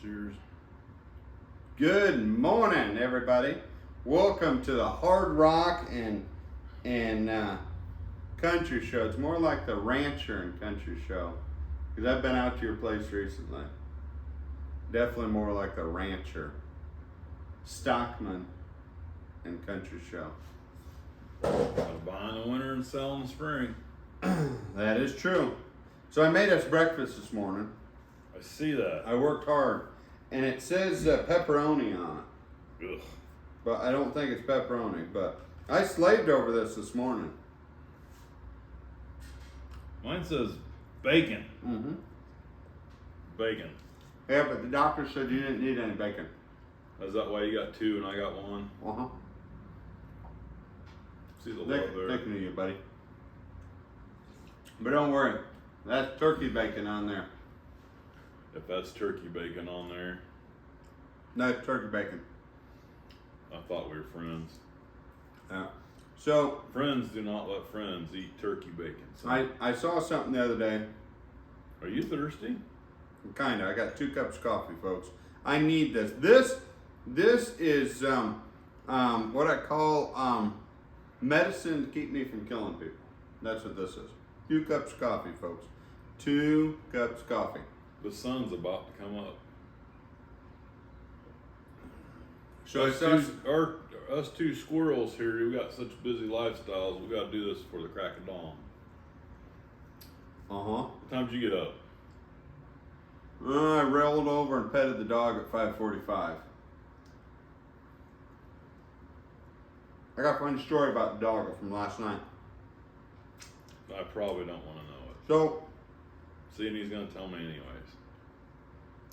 Cheers. Good morning, everybody. Welcome to the Hard Rock and Country Show. It's more like the Rancher and Country Show because I've been out to your place recently. Definitely more like the Rancher, Stockman, and Country Show. I was buying the winter and selling the spring. That is true. So I made us breakfast this morning. I see that. I worked hard, and it says pepperoni on it. Ugh. But I don't think it's pepperoni. But I slaved over this morning. Mine says bacon. Mm-hmm. Bacon. Yeah, but the doctor said you didn't need any bacon. Is that why you got two and I got one? Uh-huh. See the love there. Thinking of you, buddy. But don't worry. That's turkey bacon on there. If that's turkey bacon on there, No, it's turkey bacon. I thought we were friends. Yeah. So Friends do not let friends eat turkey bacon. So I saw something the other day. are you thirsty? Kinda. I got 2 cups of coffee, folks. I need this. This is what I call medicine to keep me from killing people. That's what this is. 2 cups of coffee, folks. 2 cups of coffee. The sun's about to come up. So Us two squirrels here, we got such busy lifestyles, we gotta do this before the crack of dawn. What time did you get up? I rolled over and petted the dog at 5:45. I got a funny story about the dog from last night. I probably don't want to know it. So See, and he's gonna tell me anyways.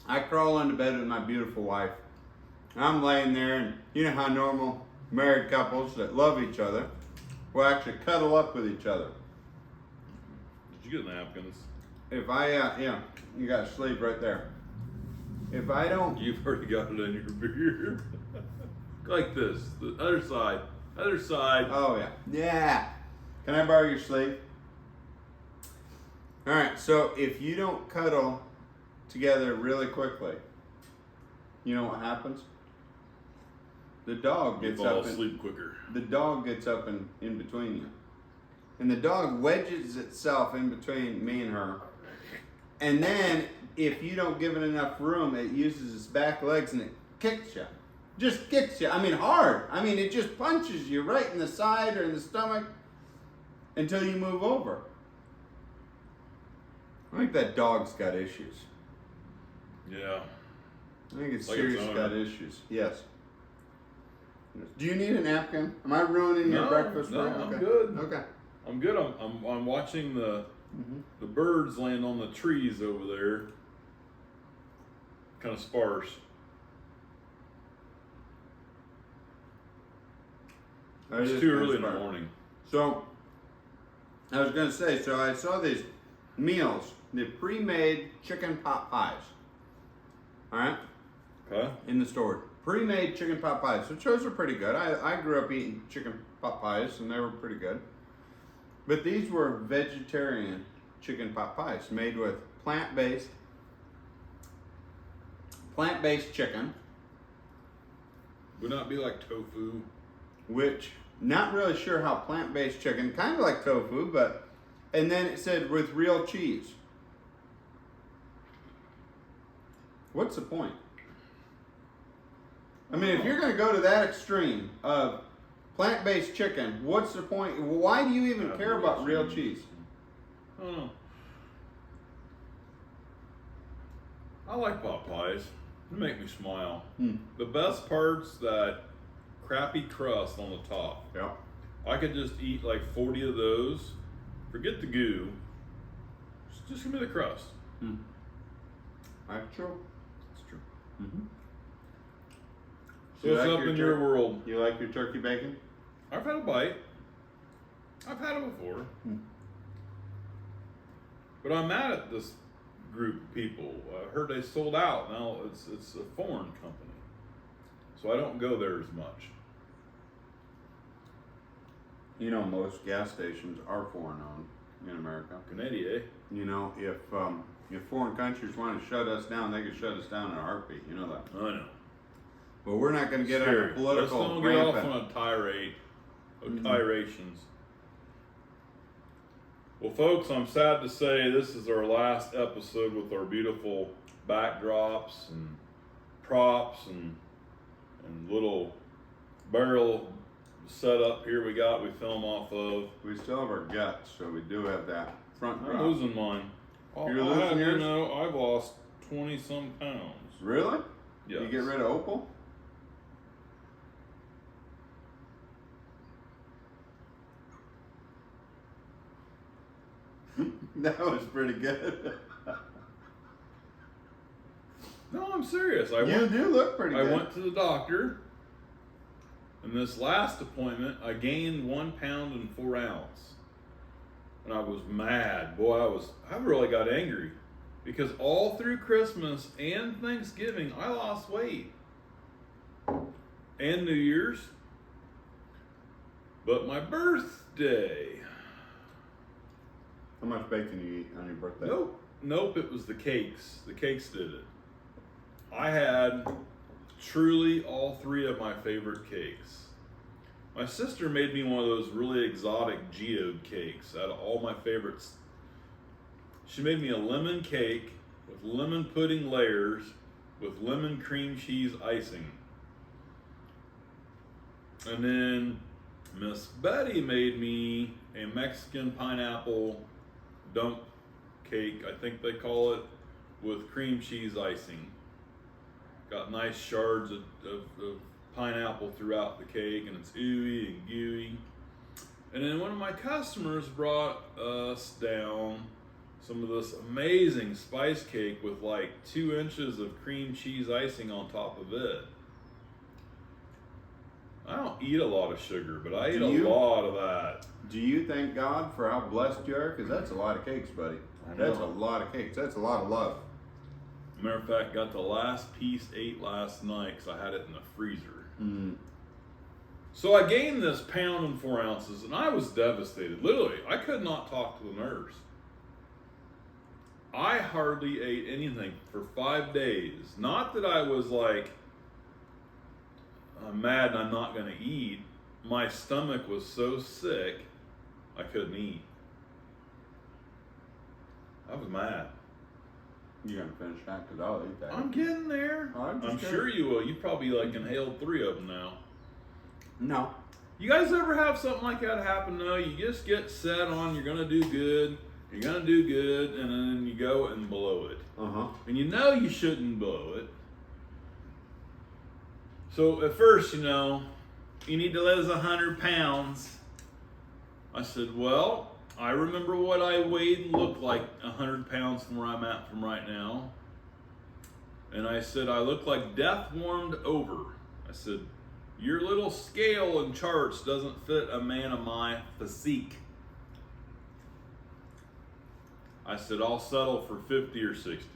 I crawl into bed with my beautiful wife. I'm laying there, and you know how normal married couples that love each other will actually cuddle up with each other. Did you get napkins? If I, yeah, you got a sleeve right there. If I don't, You've already got it in your beer. Like this. The other side. Other side. oh yeah, yeah. Can I borrow your sleeve? All right. So if you don't cuddle together really quickly, you know what happens? The dog You gets fall up. asleep quicker. The dog gets up in between you. And the dog wedges itself in between me and her. And then, if you don't give it enough room, it uses its back legs and it kicks you. Just kicks you. I mean, hard. I mean, it just punches you right in the side or in the stomach until you move over. I think that dog's got issues. Yeah. I think it's Like seriously its got owner. issues. Yes. Do you need a napkin? Am I ruining your No, breakfast? no, for you? I'm Okay. good. Okay. I'm good. I'm watching the birds land on the trees over there. Kind of sparse. It's too early in the morning. So, I was going to say, so I saw these meals, the pre-made chicken pot pies. All right? Okay. In the store. Pre-made chicken pot pies, which those are pretty good. I grew up eating chicken pot pies, and they were pretty good. But these were vegetarian chicken pot pies made with plant-based chicken, Would not be like tofu. which not really sure how plant-based chicken, kind of like tofu, but, and then it said with real cheese. What's the point? I mean, if you're going to go to that extreme of plant-based chicken, what's the point? Why do you even Have care real about real cheese. cheese? I don't know. I like pot pies. They make me smile. The best part's that crappy crust on the top. Yeah. I could just eat like 40 of those. Forget the goo. Just give me the crust. That's true. That's true. So So what's up in your world? You like your turkey bacon? I've had a bite. I've had it before. But I'm mad at this group of people. I heard they sold out. Now it's a foreign company. So I don't go there as much. You know, most gas stations are foreign owned in America. Canadian, You know, if If foreign countries want to shut us down, they can shut us down in a heartbeat. You know that. I know. But we're not going to get on a Scary. political Let's don't get off rampant. on a tirade of Mhm. tirations. Well, folks, I'm sad to say this is our last episode with our beautiful backdrops and props and little barrel setup here we film off of. We still have our guts, so we do have that front I'm drop. losing mine. You're losing yours? You know, I've lost 20 some pounds. Really? Yes. You get rid of Opal? That was pretty good. No, I'm serious. You do look pretty I good. went to the doctor, and this last appointment, I gained 1 pound and 4 ounces, and I was mad. Boy, I really got angry because all through Christmas and Thanksgiving, I lost weight, and New Year's. But my birthday, How much bacon do you eat on your birthday? nope, it was the cakes. The cakes did it. I had truly all 3 of my favorite cakes. My sister made me one of those really exotic geode cakes out of all my favorites. She made me a lemon cake with lemon pudding layers with lemon cream cheese icing. And then Miss Betty made me a Mexican pineapple dump cake, I think they call it, with cream cheese icing. Got nice shards of pineapple throughout the cake, and it's ooey and gooey. And then one of my customers brought us down some of this amazing spice cake with like 2 inches of cream cheese icing on top of it. I don't eat a lot of sugar, but I eat a lot of that. Do you thank God for how blessed you are? Because that's a lot of cakes, buddy. I know. That's a lot of cakes. That's a lot of love. Matter of fact, got the last piece ate last night because I had it in the freezer. Mm. So I gained this 1 pound and 4 ounces, and I was devastated. Literally, I could not talk to the nurse. I hardly ate anything for 5 days. Not that I was like, I'm mad and I'm not going to eat. My stomach was so sick, I couldn't eat. I was mad. You're gonna finish that because I'll eat that. I'm getting there. I'm just I'm kidding. sure you will. You probably like inhaled 3 of them now. No. You guys ever have something like that happen though? You just get set on you're gonna do good, and then you go and blow it. And you know you shouldn't blow it. So at first, you need to lose 100 pounds. I said, well, I remember what I weighed and looked like 100 pounds from where I'm at from right now. And I said, I look like death warmed over. I said, your little scale and charts doesn't fit a man of my physique. I said, I'll settle for 50 or 60.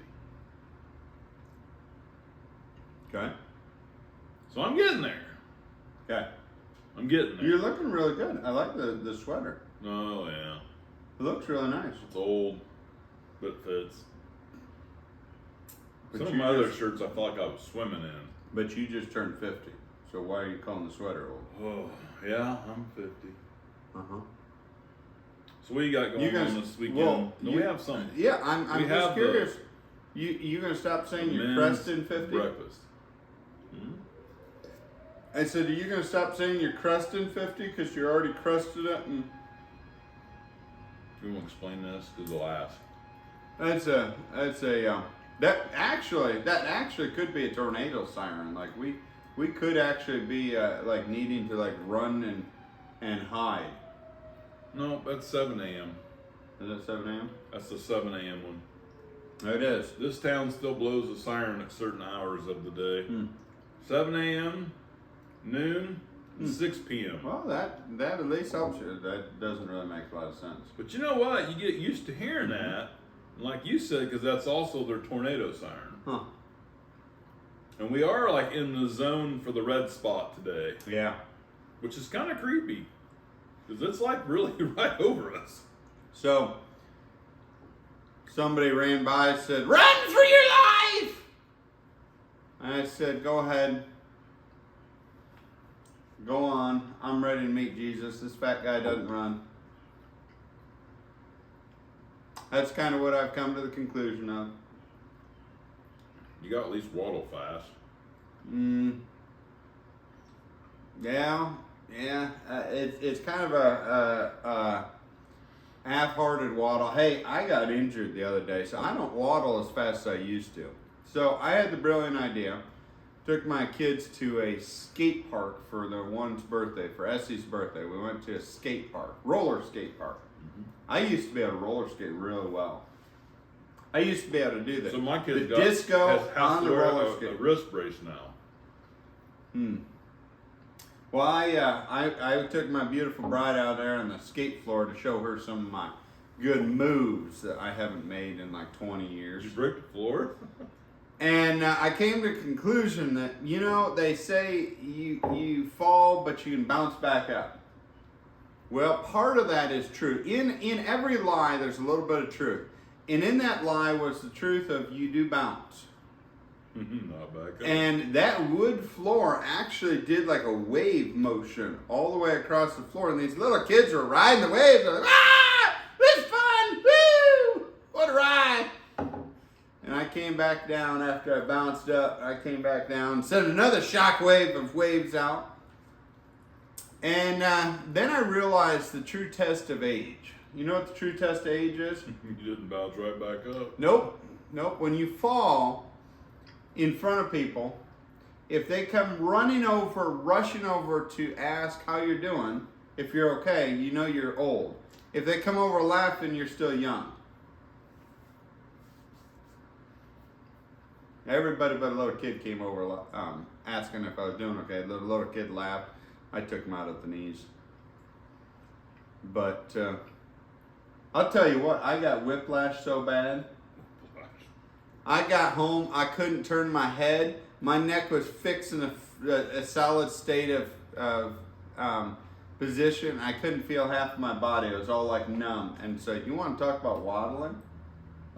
Okay. So I'm getting there. Okay. I'm getting there. You're looking really good. I like the sweater. Oh, yeah. It looks really nice. It's old, but it fits. But Some of you my other just- shirts I felt like I was swimming in. But you just turned 50. So why are you calling the sweater old? Oh, yeah, I'm 50. Uh-huh. So what you got going You guys- on this weekend? well, No, you- we have some Yeah, I'm We just have the- curious. You gonna stop saying you're men's cresting 50? breakfast. Hmm? I said, are you gonna stop saying you're crusting 50 because you're already crusted it? And You want to explain this? Because they'll ask. that actually could be a tornado siren. Like we could actually be like needing to like run and hide. No, that's 7 a.m. Is that 7 a.m.? That's the 7 a.m. one. It is. This town still blows a siren at certain hours of the day. Hmm. 7 a.m., noon, and 6 p.m. Well, that at least helps you. That doesn't really make a lot of sense. But you know what? You get used to hearing that. And like you said, because that's also their tornado siren. Huh. And we are like in the zone for the red spot today, Yeah. which is kind of creepy. Because it's like really right over us. So somebody ran by and said, "Run for your life!" And I said, "Go ahead. Go on. I'm ready to meet Jesus. This fat guy doesn't run." That's kind of what I've come to the conclusion of. You got at least waddle fast. Yeah. It's kind of a half-hearted waddle. Hey, I got injured the other day, so I don't waddle as fast as I used to. So I had the brilliant idea. Took my kids to a skate park for their one's birthday, for Essie's birthday. We went to a skate park, roller skate park. I used to be able to roller skate really well. I used to be able to do that. So my kid the disco has on to the wear roller a skate. wrist brace now. Well, I took my beautiful bride out there on the skate floor to show her some of my good moves that I haven't made in like 20 years. Did you break the floor? And I came to the conclusion that, you know, they say you fall, but you can bounce back up. Well, part of that is true. In every lie, there's a little bit of truth. And in that lie was the truth of you do bounce. Not back up. And that wood floor actually did like a wave motion all the way across the floor. And these little kids were riding the waves. They're like, "Ah, this is fun! Woo! What a ride!" And I came back down after I bounced up. I came back down, sent another shock wave of waves out. And then I realized the true test of age. You know what the true test of age is? You didn't bounce right back up. Nope. When you fall in front of people, if they come rushing over to ask how you're doing, if you're okay, you know you're old. If they come over laughing, you're still young. Everybody but a little kid came over asking if I was doing okay. The little kid laughed. I took him out at the knees. But I'll tell you what, I got whiplash so bad. I got home, I couldn't turn my head. My neck was fixed in a solid state of position. I couldn't feel half of my body. It was all like numb. And so, you want to talk about waddling?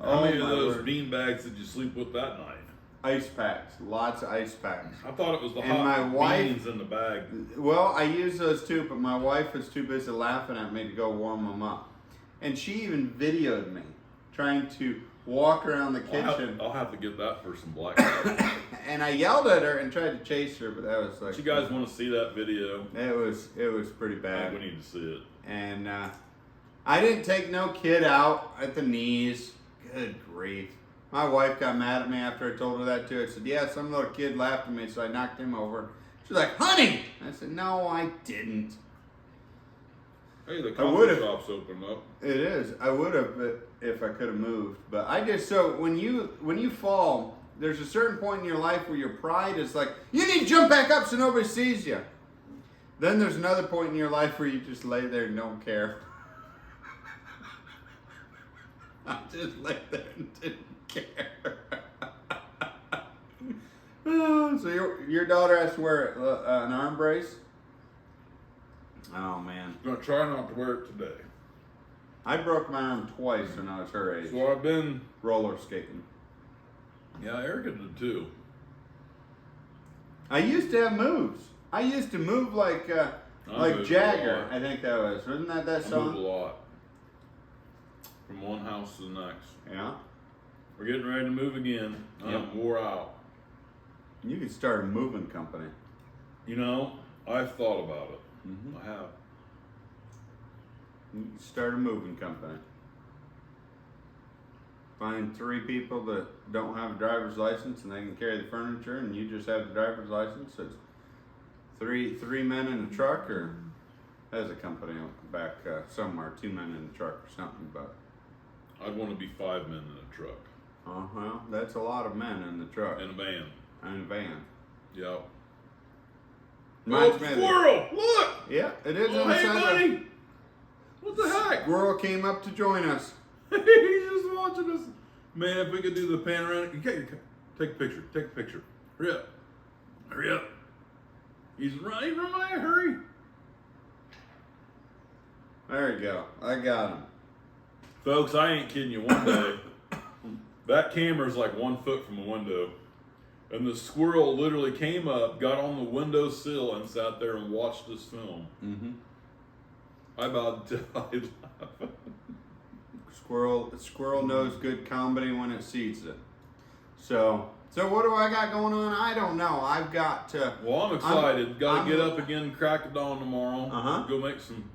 How many of my those word. bean bags did you sleep with that night? Ice packs, lots of ice packs. I thought it was the And hot my wife- beans in the bag. Well, I used those too, but my wife was too busy laughing at me to go warm them up. And she even videoed me trying to walk around the kitchen. I'll have to get that for some black. And I yelled at her and tried to chase her, but that was like... You guys want to see that video? It was pretty I bad. think we need to see it. And I didn't take no kid out at the knees. Good grief. My wife got mad at me after I told her that too. I said, "Yeah, some little kid laughed at me, so I knocked him over." She's like, "Honey!" I said, "No, I didn't." Hey, the I coffee would've. shop's opened up. It is. I would have if I could have moved. But I just, so when you fall, there's a certain point in your life where your pride is like, you need to jump back up so nobody sees you. Then there's another point in your life where you just lay there and don't care. I just lay there and didn't care. So your daughter has to wear an arm brace? Oh man. I'm gonna try not to wear it today. I broke my arm twice when I was her age. So I've been, Roller skating. yeah, Erica did too. I used to have moves. I used to move like moved a Jagger. lot. I think that was. Wasn't that I moved a song? lot. From one house to the next. Yeah. We're getting ready to move again. Yep. I'm wore out. You could start a moving company. You know, I've thought about it. Mm-hmm. I have. You could start a moving company. Find 3 people that don't have a driver's license and they can carry the furniture, and you just have the driver's license. It's three men in a truck, or has a company back somewhere, 2 men in a truck or something. But I'd want to be 5 men in a truck. well, that's a lot of men in the truck In a van. and a van. Yep. Reminds me of the- squirrel! Look! Yeah, it is Oh, on the hey, side of the- buddy! What the heck? Squirrel came up to join us. He's just watching us. Man, if we could do the panoramic. Take a picture. Take a picture. Hurry up. Hurry up. He's running. Ryan, hurry. There you go. I got him. Folks, I ain't kidding you. One day, That camera's like 1 foot from the window. And the squirrel literally came up, got on the windowsill, and sat there and watched this film. Mm-hmm. I about died laughing. Squirrel knows good comedy when it sees it. So what do I got going on? I don't know. I've got to. Well, I'm excited. Got to get up again, crack of dawn tomorrow. Uh-huh. Go make some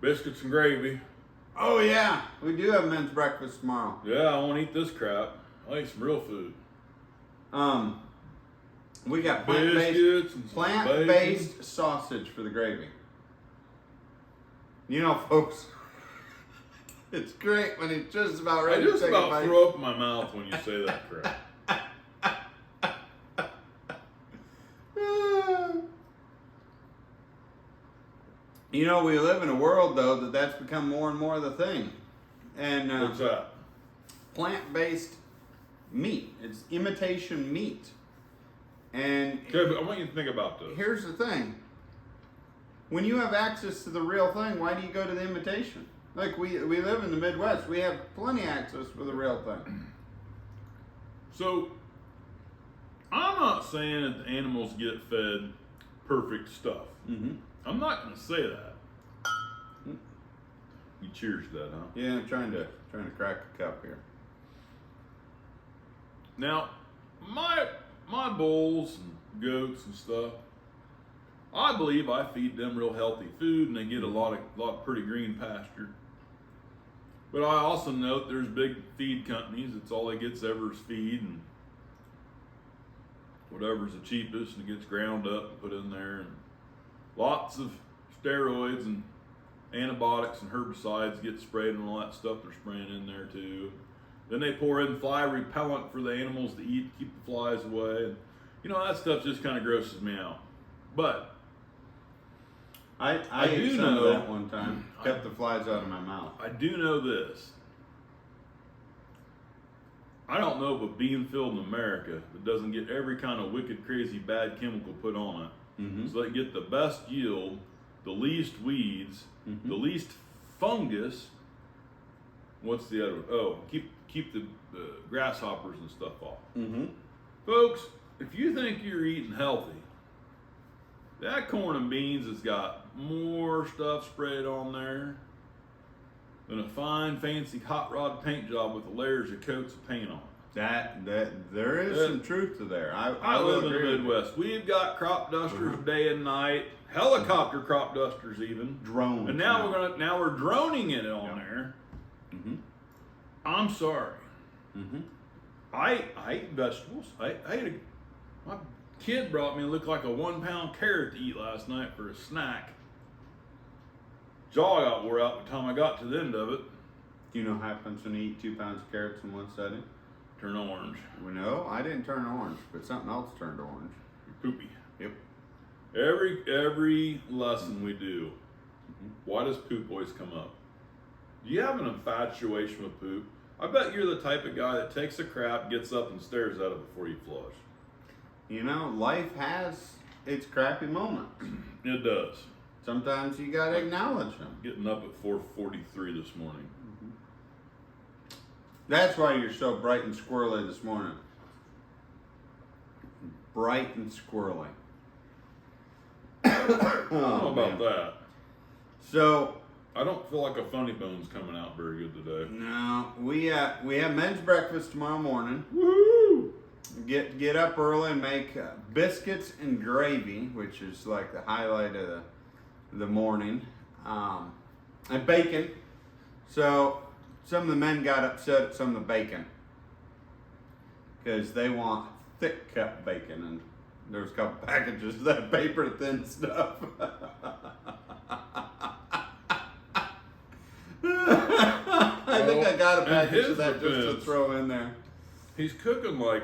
biscuits and gravy. Oh yeah, we do have men's breakfast tomorrow. Yeah, I won't eat this crap. I eat some real food. We got Biscuits and some plant-based sausage for the gravy. You know, folks, it's great when it's just about ready I just to take a about bite. throw up in my mouth when you say that crap. You know, we live in a world, though, that's become more and more the thing. And What's that? plant-based meat. It's imitation meat. And Okay, but I want you to think about this. here's the thing. When you have access to the real thing, why do you go to the imitation? Like, we live in the Midwest. We have plenty of access for the real thing. So, I'm not saying that the animals get fed perfect stuff. Mm-hmm. I'm not going to say that. You cheers to that, huh? Yeah, I'm trying to crack a cup here. Now, my bulls and goats and stuff, I believe I feed them real healthy food and they get a lot of pretty green pasture. But I also note there's big feed companies, it's all they get's ever is feed and whatever's the cheapest and it gets ground up and put in there, and lots of steroids and antibiotics and herbicides get sprayed and all that stuff they're spraying in there too. Then they pour in fly repellent for the animals to eat, keep the flies away. And, you know, that stuff just kind of grosses me out. But I do ate some know- of that one time. Kept the flies out of my mouth. I do know this. I don't know of a bean field in America that doesn't get every kind of wicked, crazy, bad chemical put on it. Mm-hmm. So they get the best yield, the least weeds, Mhm. the least fungus. What's the other one? Oh, keep the grasshoppers and stuff off. Mm-hmm. Folks, if you think you're eating healthy, that corn and beans has got more stuff sprayed on there than a fine, fancy hot rod paint job with layers of coats of paint on it. That there is some truth to there. I will live in the agree with you. Midwest. We've got crop dusters day and night, helicopter crop dusters even. Drones. And now we're droning it on there. Mm-hmm. I'm sorry. Mm-hmm. I ate vegetables. My kid brought me looked like a 1 pound carrot to eat last night for a snack. Jaw got wore out by the time I got to the end of it. Do you know what happens when you eat 2 pounds of carrots in one setting? Turn orange. Well, no, I didn't turn orange, but something else turned orange. Poopy. Yep. Every lesson we do, why does poop always come up? Do you have an infatuation with poop? I bet you're the type of guy that takes a crap, gets up, and stares at it before you flush. You know, life has its crappy moments. It does. Sometimes you gotta acknowledge them. Getting up at 4:43 this morning. That's why you're so bright and squirrely this morning. Bright and squirrely. I don't know about that. So, I don't feel like a funny bone's coming out very good today. no, we have men's breakfast tomorrow morning. Woo! Get up early and make biscuits and gravy, which is like the highlight of the morning, and bacon. So some of the men got upset at some of the bacon because they want thick cut bacon, and there's a couple packages of that paper thin stuff. I think I got a And package his of that just to defense- throw in there. He's cooking like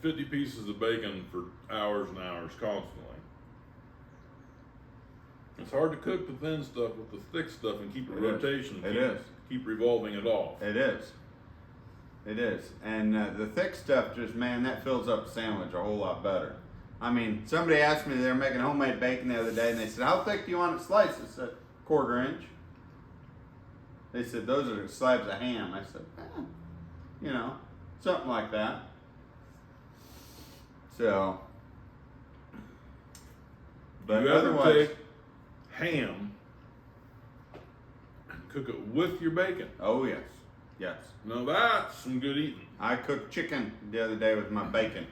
50 pieces of bacon for hours and hours constantly. It's hard to cook the thin stuff with the thick stuff and keep a It is. rotation. It is. Keep revolving it off. It is. It is. And the thick stuff just, man, that fills up the sandwich a whole lot better. I mean, somebody asked me, they were making homemade bacon the other day, and they said, how thick do you want it sliced? I said, 1/4 inch. They said, those are slabs of ham. I said, you know, something like that. So, but you ever otherwise, take ham and cook it with your bacon? oh yes, yes. Now that's some good eating. I cooked chicken the other day with my bacon.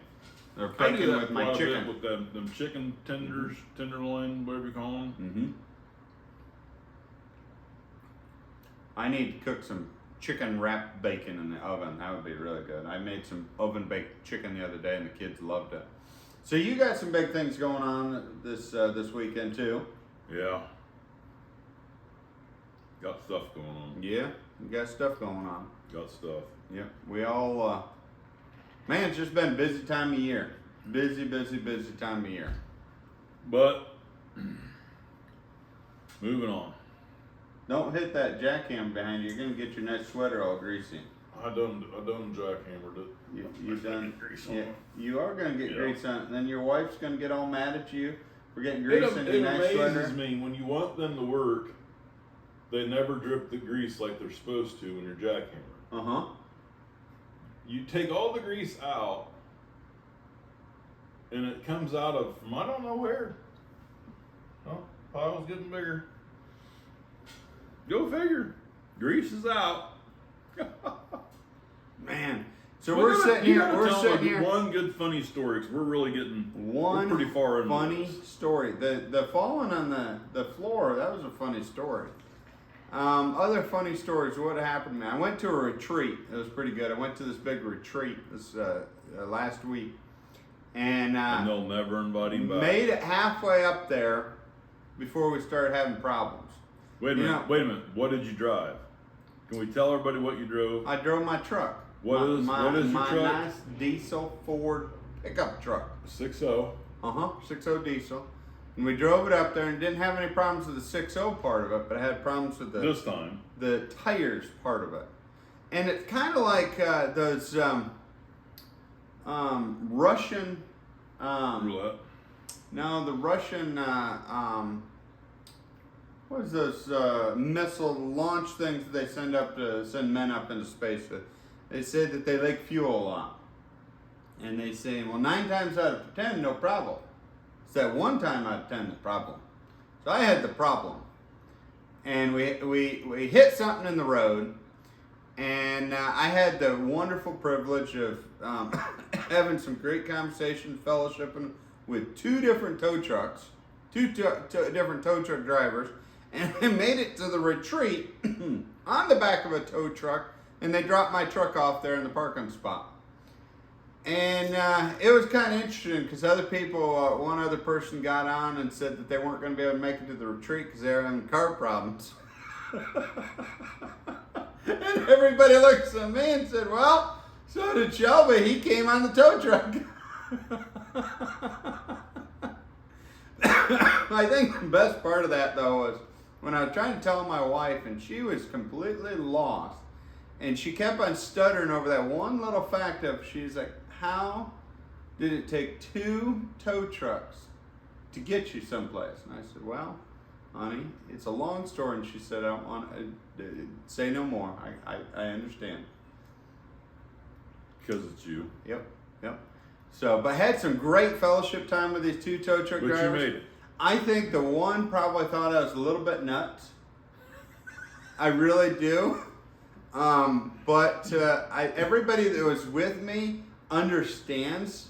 Or I do bacon that with my quite a bit chicken. with them chicken tenders, tenderloin, whatever you call them. Mm-hmm. I need to cook some chicken wrapped bacon in the oven. That would be really good. I made some oven baked chicken the other day, and the kids loved it. So you got some big things going on this weekend too. Yeah. Got stuff going on. Yeah, you got stuff going on. Got stuff. Yep, we all. Man, it's just been a busy time of year. Busy time of year. But moving on. Don't hit that jackhammer behind you. You're gonna get your nice sweater all greasy. I done jackhammered it. You done? Grease on Yeah, it. you are gonna get Yeah. grease on it, and then your wife's gonna get all mad at you for getting grease in your It nice amazes sweater. me when you want them to work, they never drip the grease like they're supposed to when you're jackhammering. Uh huh. You take all the grease out, and it comes out of from I don't know where. Oh, pile's getting bigger. Go figure. Grease is out. Man, so we're sitting here. We're sitting here. One good funny story, 'cause we're really getting One we're pretty far into funny this. story. The falling on the floor, that was a funny story. Other funny stories, what happened to me? I went to a retreat. It was pretty good. I went to this big retreat this last week. And they'll never invite him back. made it halfway up there before we started having problems. Wait a minute. Wait a minute. What did you drive? Can we tell everybody what you drove? I drove my truck. What is your my truck? nice diesel Ford pickup truck. 6.0. 6.0 diesel. And we drove it up there and didn't have any problems with the 6.0 part of it, but I had problems with This time. the tires part of it. And it's kind of like those Russian. Roulette. No, the Russian. What is those missile launch things that they send men up into space with? They say that they leak fuel a lot. And they say, well, 9 times out of 10, no problem. It's that 1 time out of 10 the problem. So I had the problem. And we hit something in the road. And I had the wonderful privilege of having some great conversation, fellowshipping with 2 different tow trucks, two different tow truck drivers. And I made it to the retreat on the back of a tow truck, and they dropped my truck off there in the parking spot. And it was kind of interesting because other people, one other person got on and said that they weren't going to be able to make it to the retreat because they were having car problems. And everybody looks at me and said, well, so did Shelby. He came on the tow truck. I think the best part of that, though, was when I was trying to tell my wife, and she was completely lost. And she kept on stuttering over that one little fact of, she's like, how did it take 2 tow trucks to get you someplace? And I said, well, honey, it's a long story. And she said, I don't want to say no more. I understand. Because it's you. Yep. So, but I had some great fellowship time with these 2 tow truck But drivers. you made it. I think the one probably thought I was a little bit nuts. I really do. But everybody that was with me understands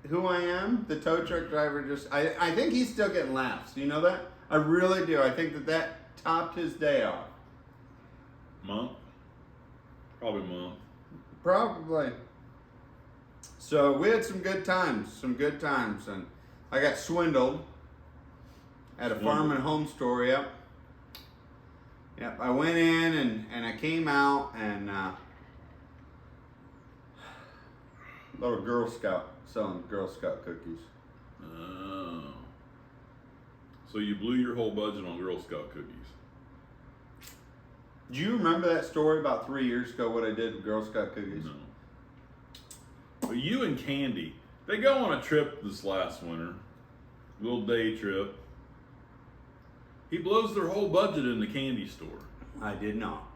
who I am. The tow truck driver I think he's still getting laughs. Do you know that? I really do. I think that topped his day off. Month? Probably month. Probably. So we had some good times, and I got swindled at a farm and home store. Yep. I went in and I came out and little Girl Scout selling Girl Scout cookies. Oh. So you blew your whole budget on Girl Scout cookies. Do you remember that story about 3 years ago? What I did with Girl Scout cookies? No. But you and Candy, they go on a trip this last winter, little day trip. He blows their whole budget in the candy store. I did not.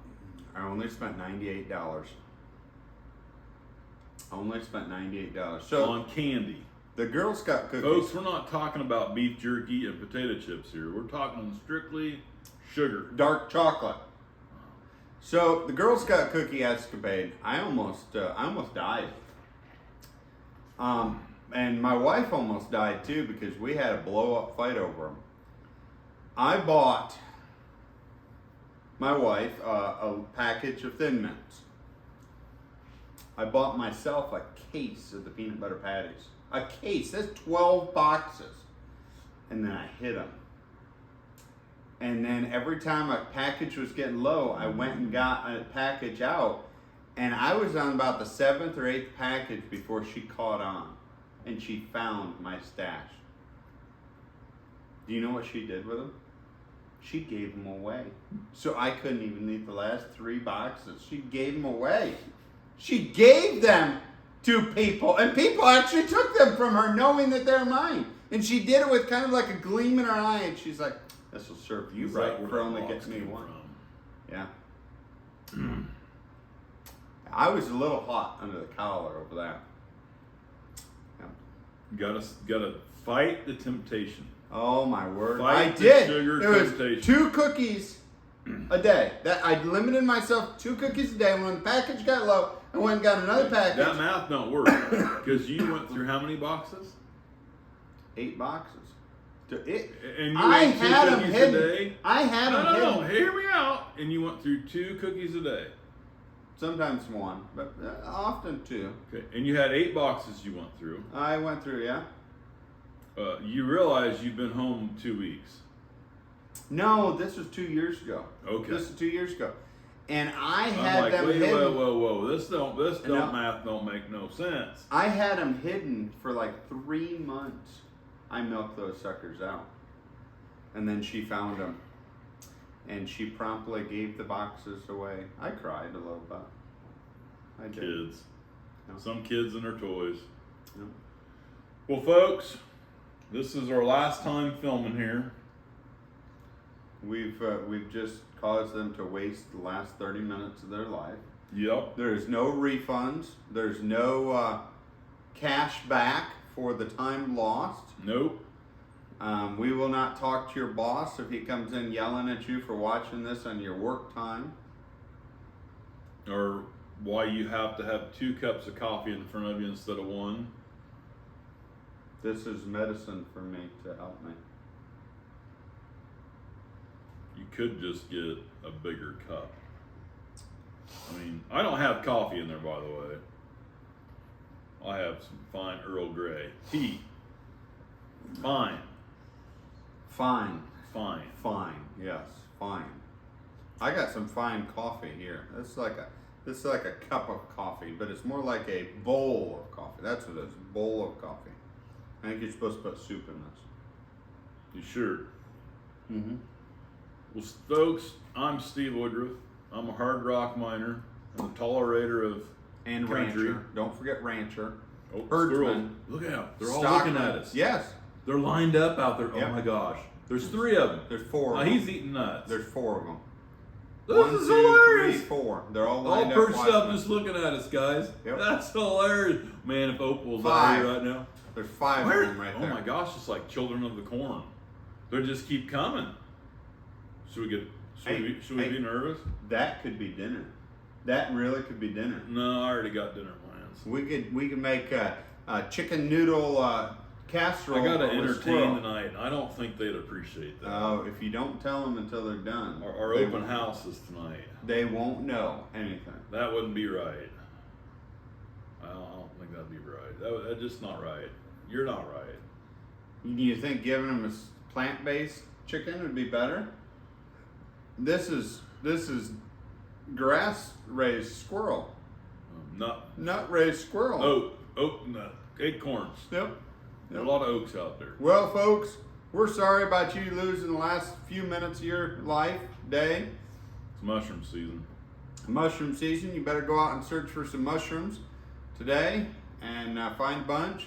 I only spent $98. I only spent $98. So on candy. the Girl Scout cookies. Folks, we're not talking about beef jerky and potato chips here. We're talking strictly sugar. Dark chocolate. So the Girl Scout cookie escapade, I almost died. And my wife almost died too because we had a blow up fight over them. I bought my wife a package of Thin Mints. I bought myself a case of the peanut butter patties. A case. That's 12 boxes. And then I hid them. And then every time a package was getting low, I went and got a package out. And I was on about the 7th or 8th package before she caught on. And she found my stash. Do you know what she did with them? She gave them away. So I couldn't even eat the last 3 boxes. She gave them away. She gave them to people. And people actually took them from her knowing that they're mine. And she did it with kind of like a gleam in her eye. And she's like, this will serve you Is right that where for the only box getting me came one. from? Yeah. I was a little hot under the collar over that. Yeah. Gotta fight the temptation. Oh my word! Fight I the did. sugar There was temptation. 2 cookies a day. That I limited myself 2 cookies a day. When the package got low, I went and got another package. That math don't work because you went through how many boxes? 8 boxes. And you I ate 2 had them cookies hidden. a day. I had them No, hidden. hear me out. And you went through 2 cookies a day. Sometimes 1, but often 2. Okay, and you had 8 boxes you went through. I went through, yeah. You realize you've been home 2 weeks. No, this was 2 years ago. Okay. This was 2 years ago, and I I'm had like, them wait, hidden. whoa. This No. math don't make no sense. I had them hidden for like 3 months. I milked those suckers out. And then she found them. And she promptly gave the boxes away. I cried a little bit. I did. Kids. No. Some kids and their toys. No. Well, folks, this is our last time filming here. We've just caused them to waste the last 30 minutes of their life. Yep. There's no refunds. There's no cash back for the time lost. Nope. We will not talk to your boss if he comes in yelling at you for watching this on your work time. Or why you have to have 2 cups of coffee in front of you instead of 1. This is medicine for me to help me. You could just get a bigger cup. I mean, I don't have coffee in there, by the way. I have some fine Earl Grey tea. Fine. Fine. Fine. Fine. Yes. Fine. I got some fine coffee here. This is like a cup of coffee, but it's more like a bowl of coffee. That's what it is. A bowl of coffee. I think you're supposed to put soup in this. You sure? Mm-hmm. Well, folks, I'm Steve Woodruff. I'm a hard rock miner and a tolerator of And country. rancher. Don't forget rancher. Oh, Herdsman. squirrels. Look out. They're all Stockman. looking at us. Yes. They're lined up out there. Yep. Oh my gosh. There's 3 of them. There's 4 Now of them. he's eating nuts. There's 4 of them. This 1, is 2, hilarious. 3, 4. They're all All lined perched watching up us. just looking at us, guys. Yep. That's hilarious. Man, if Opal's out 5. here right now. There's 5 Where- of them right oh there. my gosh, it's like children of the corn. They just keep coming. Should we be nervous? That could be dinner. That really could be dinner. No, I already got dinner plans. We could make a chicken noodle casserole. I gotta with entertain squirrel. tonight, and I don't think they'd appreciate that. Oh, if you don't tell them until they're done, Our they open won't- house is tonight. They won't know anything. That wouldn't be right. I don't think that'd be right. That's just not right. You're not right. Do you think giving them a plant-based chicken would be better? This is grass-raised squirrel, nut-raised squirrel. Nut, acorns. Yep. There are a lot of oaks out there. Well, folks, we're sorry about you losing the last few minutes of your life, day. It's mushroom season. Mushroom season. You better go out and search for some mushrooms today and find a bunch.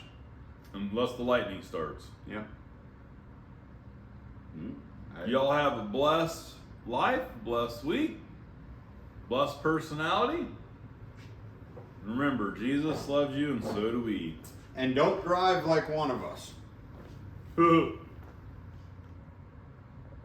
Unless the lightning starts. Yep. Y'all have a blessed life, blessed week, blessed personality. Remember, Jesus loves you and so do we. And don't drive like one of us.